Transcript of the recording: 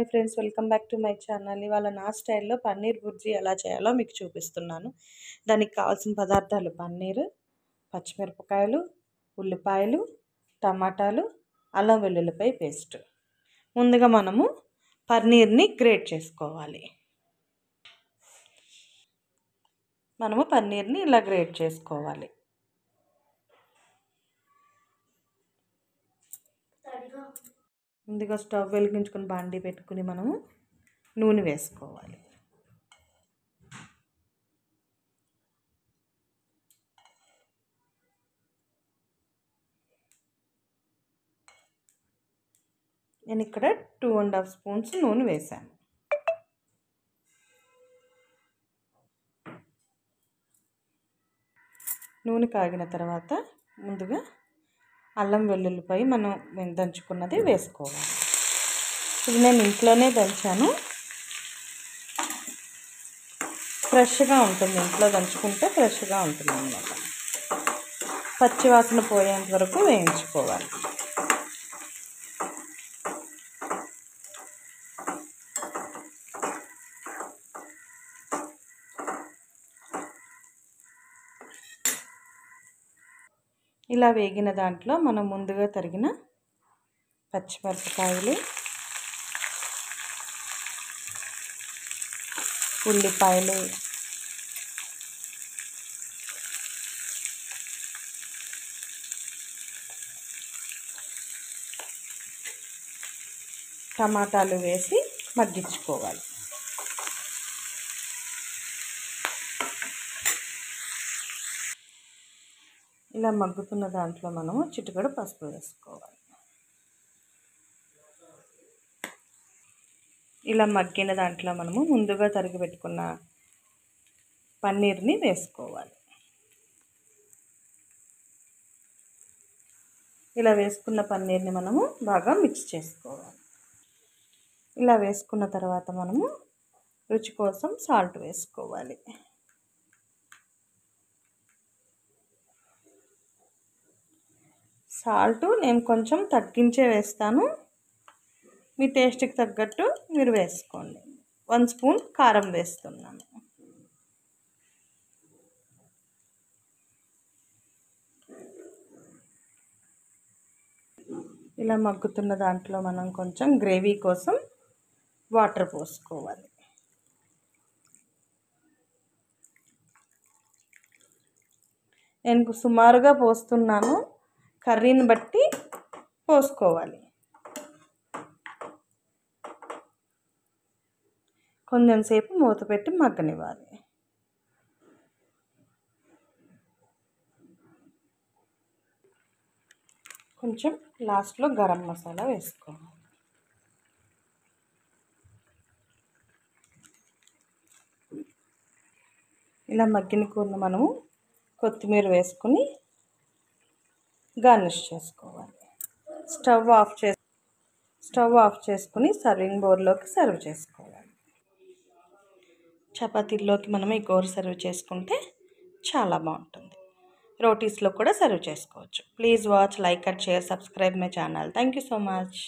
Hi friends, welcome back to my channel. ఇవాళ నా స్టైల్లో పన్నీర్ బుర్జీ ఎలా చేయాలో మీకు చూపిస్తున్నాను. దానికి కావాల్సిన పదార్థాలు పన్నీరు, పచ్చిమిరపకాయలు, ఉల్లిపాయలు, టమాటాలు, అల్లం వెల్లుల్లిపాయ పేస్ట్. ముందుగా మనము పన్నీర్ని గ్రేట్ చేసుకోవాలి. ఇలా గ్రేట్ చేసుకోవాలి. ముందుగా స్టవ్ వెలిగించుకొని బాండీ పెట్టుకుని మనము నూనె వేసుకోవాలి. నేను ఇక్కడ 2.5 స్పూన్స్ నూనె వేసాను. నూనె కాగిన తర్వాత ముందుగా అల్లం వెల్లుల్లిపాయ మనం దంచుకున్నది వేసుకోవాలి. ఇది నేను ఇంట్లోనే దంచాను. ఫ్రెష్గా ఉంటుంది, ఇంట్లో దంచుకుంటే ఫ్రెష్గా ఉంటుంది అన్నమాట. పచ్చివాసన పోయేంత వరకు వేయించుకోవాలి. ఇలా వేగిన దాంట్లో మనం ముందుగా తరిగిన పచ్చిమిరపకాయలు, ఉల్లిపాయలు, టమాటాలు వేసి మగ్గించుకోవాలి. ఇలా మగ్గుతున్న దాంట్లో మనము చిటికెడు పసుపు వేసుకోవాలి. ఇలా మగ్గిన దాంట్లో మనము ముందుగా తరిగి పెట్టుకున్న పన్నీర్ని వేసుకోవాలి. ఇలా వేసుకున్న పన్నీర్ని మనము బాగా మిక్స్ చేసుకోవాలి. ఇలా వేసుకున్న తర్వాత మనము రుచి కోసం సాల్ట్ వేసుకోవాలి. సాల్ట్ నేను కొంచెం తగ్గించే వేస్తాను, మీ టేస్ట్కి తగ్గట్టు మీరు వేసుకోండి. 1 స్పూన్ కారం వేస్తున్నాను. ఇలా మగ్గుతున్న దాంట్లో మనం కొంచెం గ్రేవీ కోసం వాటర్ పోసుకోవాలి. నేను సుమారుగా పోస్తున్నాను, కర్రీని బట్టి పోసుకోవాలి. కొంచెం సేపు మూత పెట్టి మగ్గనివ్వాలి. కొంచెం లాస్ట్లో గరం మసాలా వేసుకోవాలి. ఇలా మగ్గిన కూరను మనము కొత్తిమీర వేసుకుని గార్నిష్ చేసుకోవాలి. స్టవ్ ఆఫ్ చేసుకుని సర్వింగ్ బౌల్లోకి సర్వ్ చేసుకోవాలి. చపాతీల్లోకి మనం ఈ కూర సర్వ్ చేసుకుంటే చాలా బాగుంటుంది. రోటీస్లో కూడా సర్వ్ చేసుకోవచ్చు. Please watch, like and share, subscribe my channel. Thank you so much.